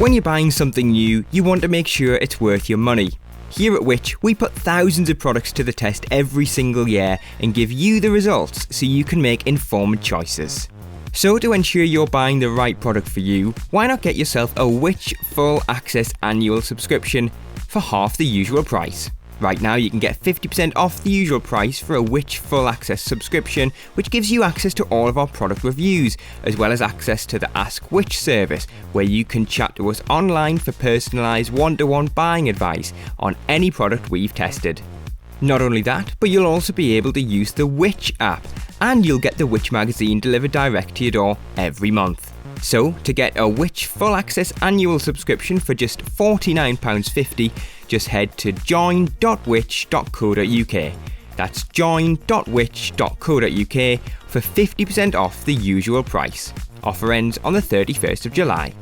When you're buying something new, you want to make sure it's worth your money. Here at Which, we put thousands of products to the test every single year and give you the results so you can make informed choices. So to ensure you're buying the right product for you, why not get yourself a Which Full Access annual subscription for half the usual price? Right now you can get 50% off the usual price for a Which Full Access subscription, which gives you access to all of our product reviews, as well as access to the Ask Which service, where you can chat to us online for personalised one-to-one buying advice on any product we've tested. Not only that, but you'll also be able to use the Which app, and you'll get the Which magazine delivered direct to your door every month. So, to get a Which Full Access annual subscription for just £49.50, just head to join.which.co.uk. That's join.which.co.uk for 50% off the usual price. Offer ends on the 31st of July.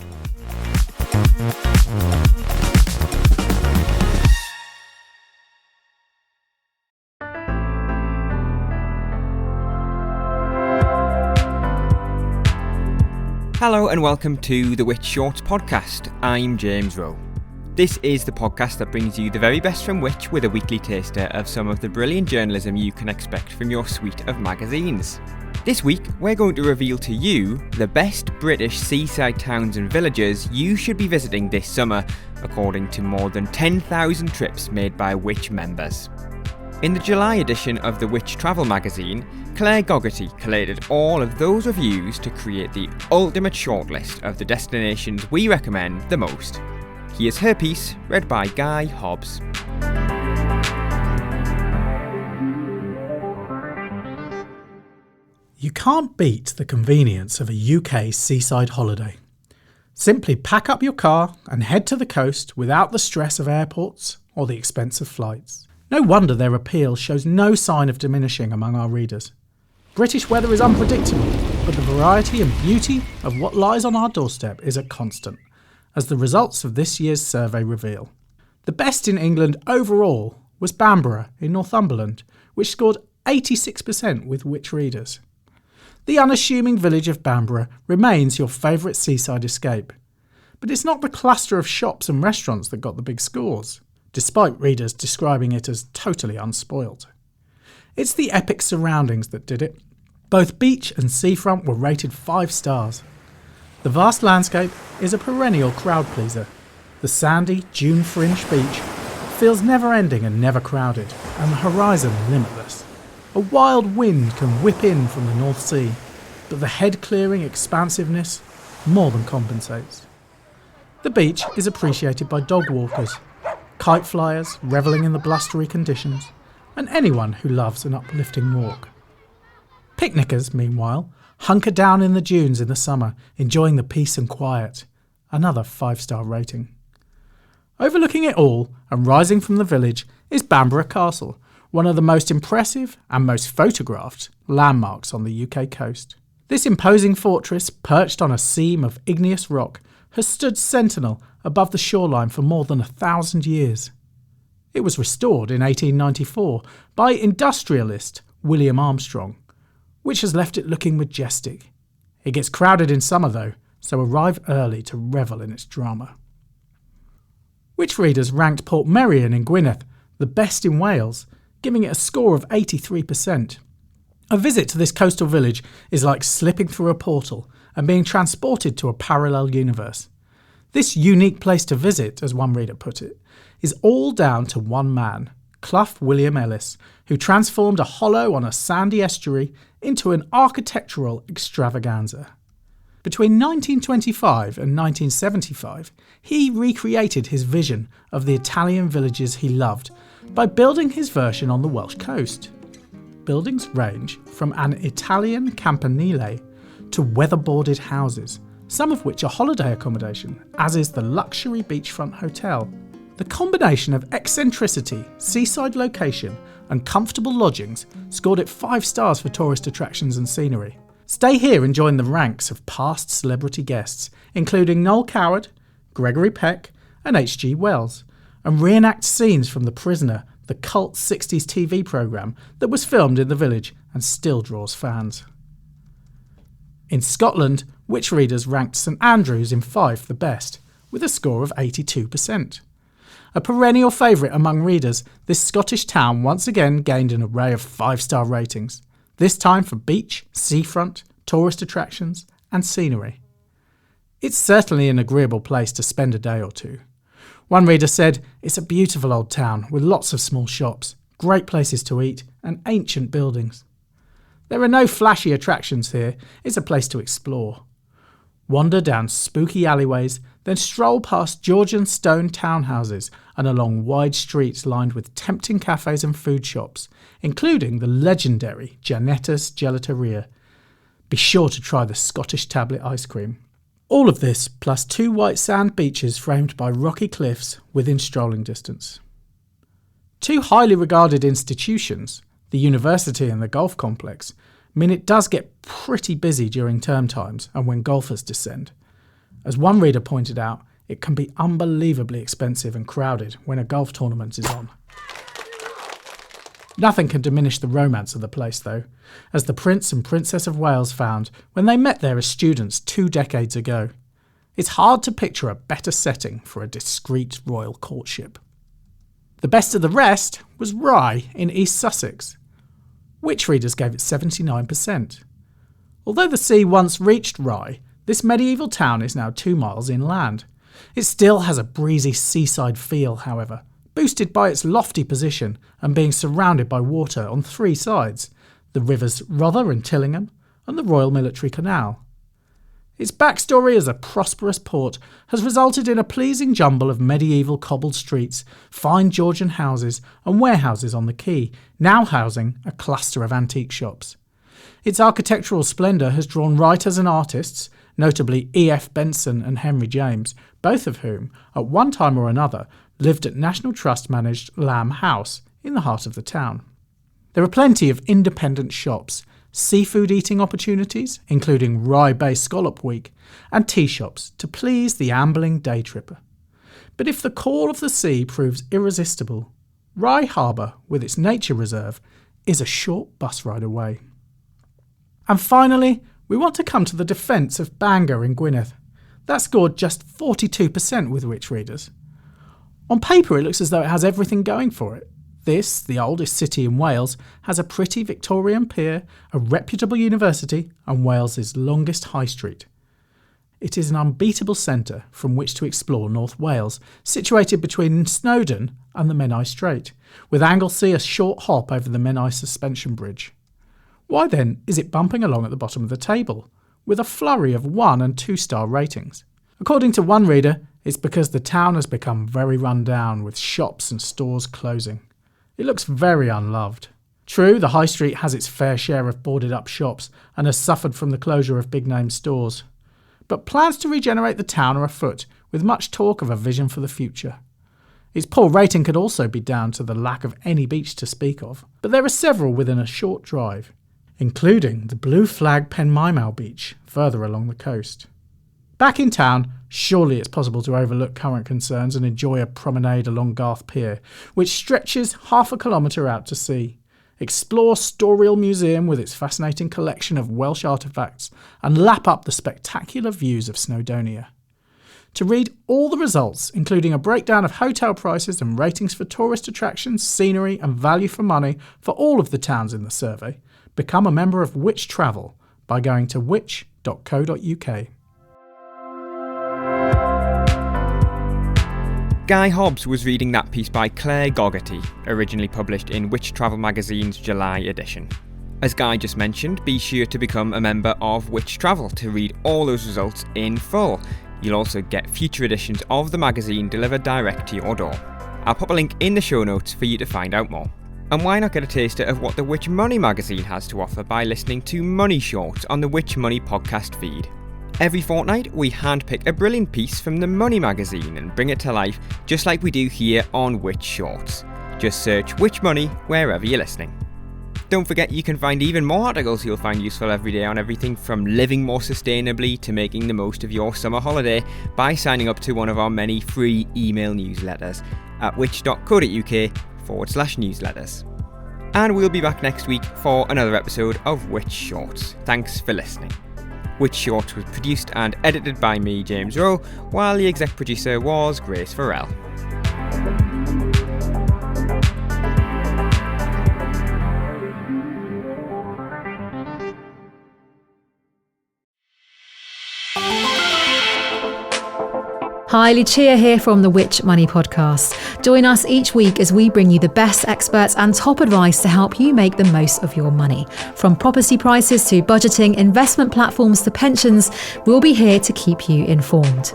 Hello and welcome to the Which Shorts podcast. I'm James Rowe. This is the podcast that brings you the very best from Which with a weekly taster of some of the brilliant journalism you can expect from your suite of magazines. This week, we're going to reveal to you the best British seaside towns and villages you should be visiting this summer, according to more than 10,000 trips made by Which members. In the July edition of the Which Travel magazine, Claire Gogarty collated all of those reviews to create the ultimate shortlist of the destinations we recommend the most. Here's her piece, read by Guy Hobbs. You can't beat the convenience of a UK seaside holiday. Simply pack up your car and head to the coast without the stress of airports or the expense of flights. No wonder their appeal shows no sign of diminishing among our readers. British weather is unpredictable, but the variety and beauty of what lies on our doorstep is a constant, as the results of this year's survey reveal. The best in England overall was Bamburgh in Northumberland, which scored 86% with Which readers. The unassuming village of Bamburgh remains your favourite seaside escape, but it's not the cluster of shops and restaurants that got the big scores, despite readers describing it as totally unspoilt. It's the epic surroundings that did it. Both beach and seafront were rated 5 stars. The vast landscape is a perennial crowd pleaser. The sandy, dune-fringed beach feels never-ending and never crowded, and the horizon limitless. A wild wind can whip in from the North Sea, but the head-clearing expansiveness more than compensates. The beach is appreciated by dog walkers, kite flyers revelling in the blustery conditions, and anyone who loves an uplifting walk. Picnickers, meanwhile, hunker down in the dunes in the summer, enjoying the peace and quiet. Another 5-star rating. Overlooking it all, and rising from the village, is Bamburgh Castle, one of the most impressive and most photographed landmarks on the UK coast. This imposing fortress, perched on a seam of igneous rock, has stood sentinel above the shoreline for more than 1,000 years. It was restored in 1894 by industrialist William Armstrong, which has left it looking majestic. It gets crowded in summer though, so arrive early to revel in its drama. Which readers ranked Portmeirion in Gwynedd the best in Wales, giving it a score of 83%. A visit to this coastal village is like slipping through a portal and being transported to a parallel universe. This unique place to visit, as one reader put it, is all down to one man, Clough William Ellis, who transformed a hollow on a sandy estuary into an architectural extravaganza. Between 1925 and 1975, he recreated his vision of the Italian villages he loved by building his version on the Welsh coast. Buildings range from an Italian campanile to weatherboarded houses, some of which are holiday accommodation, as is the luxury beachfront hotel. The combination of eccentricity, seaside location and comfortable lodgings scored it 5 stars for tourist attractions and scenery. Stay here and join the ranks of past celebrity guests, including Noel Coward, Gregory Peck and H.G. Wells, and reenact scenes from The Prisoner, the cult 60s TV programme that was filmed in the village and still draws fans. In Scotland, Which readers ranked St Andrews in Fife the best, with a score of 82%. A perennial favourite among readers, this Scottish town once again gained an array of 5-star ratings, this time for beach, seafront, tourist attractions and scenery. It's certainly an agreeable place to spend a day or two. One reader said, "It's a beautiful old town with lots of small shops, great places to eat and ancient buildings. There are no flashy attractions here, it's a place to explore. Wander down spooky alleyways, then stroll past Georgian stone townhouses and along wide streets lined with tempting cafes and food shops, including the legendary Janetta's Gelateria. Be sure to try the Scottish tablet ice cream." All of this plus 2 white sand beaches framed by rocky cliffs within strolling distance. 2 highly regarded institutions, the university and the golf complex, mean it does get pretty busy during term times and when golfers descend. As one reader pointed out, it can be unbelievably expensive and crowded when a golf tournament is on. Nothing can diminish the romance of the place though, as the Prince and Princess of Wales found when they met there as students 2 decades ago. It's hard to picture a better setting for a discreet royal courtship. The best of the rest was Rye in East Sussex. Which readers gave it 79%. Although the sea once reached Rye, this medieval town is now 2 miles inland. It still has a breezy seaside feel, however, boosted by its lofty position and being surrounded by water on 3 sides, the rivers Rother and Tillingham and the Royal Military Canal. Its backstory as a prosperous port has resulted in a pleasing jumble of medieval cobbled streets, fine Georgian houses and warehouses on the quay, now housing a cluster of antique shops. Its architectural splendour has drawn writers and artists, notably E.F. Benson and Henry James, both of whom, at one time or another, lived at National Trust-managed Lamb House in the heart of the town. There are plenty of independent shops, seafood eating opportunities, including Rye Bay Scallop Week, and tea shops to please the ambling day tripper. But if the call of the sea proves irresistible, Rye Harbour, with its nature reserve, is a short bus ride away. And finally, we want to come to the defence of Bangor in Gwynedd. That scored just 42% with Which readers. On paper it looks as though it has everything going for it. This, the oldest city in Wales, has a pretty Victorian pier, a reputable university and Wales's longest high street. It is an unbeatable centre from which to explore North Wales, situated between Snowdon and the Menai Strait, with Anglesey a short hop over the Menai Suspension Bridge. Why then is it bumping along at the bottom of the table, with a flurry of 1- and 2-star ratings? According to one reader, it's because the town has become very run down, with shops and stores closing. It looks very unloved. True, the high street has its fair share of boarded up shops and has suffered from the closure of big name stores. But plans to regenerate the town are afoot, with much talk of a vision for the future. Its poor rating could also be down to the lack of any beach to speak of, but there are several within a short drive, including the Blue Flag Penmaimau beach further along the coast. Back in town, surely it's possible to overlook current concerns and enjoy a promenade along Garth Pier, which stretches half a kilometre out to sea. Explore Storial Museum with its fascinating collection of Welsh artefacts and lap up the spectacular views of Snowdonia. To read all the results, including a breakdown of hotel prices and ratings for tourist attractions, scenery and value for money for all of the towns in the survey, become a member of Which Travel by going to which.co.uk. Guy Hobbs was reading that piece by Claire Gogarty, originally published in Which Travel magazine's July edition. As Guy just mentioned, be sure to become a member of Which Travel to read all those results in full. You'll also get future editions of the magazine delivered direct to your door. I'll pop a link in the show notes for you to find out more. And why not get a taster of what the Which Money magazine has to offer by listening to Money Shorts on the Which Money podcast feed. Every fortnight, we handpick a brilliant piece from the Money magazine and bring it to life just like we do here on Which Shorts. Just search Which Money wherever you're listening. Don't forget you can find even more articles you'll find useful every day on everything from living more sustainably to making the most of your summer holiday by signing up to one of our many free email newsletters at which.co.uk/newsletters. And we'll be back next week for another episode of Which Shorts. Thanks for listening. Which Shorts was produced and edited by me, James Rowe, while the exec producer was Grace Farrell. Hi, Lucia here from the Which Money podcast. Join us each week as we bring you the best experts and top advice to help you make the most of your money. From property prices to budgeting, investment platforms to pensions, we'll be here to keep you informed.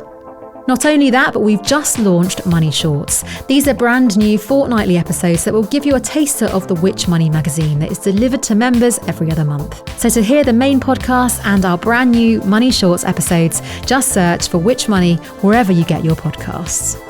Not only that, but we've just launched Money Shorts. These are brand new fortnightly episodes that will give you a taster of the Which Money magazine that is delivered to members every other month. So to hear the main podcast and our brand new Money Shorts episodes, just search for Which Money wherever you get your podcasts.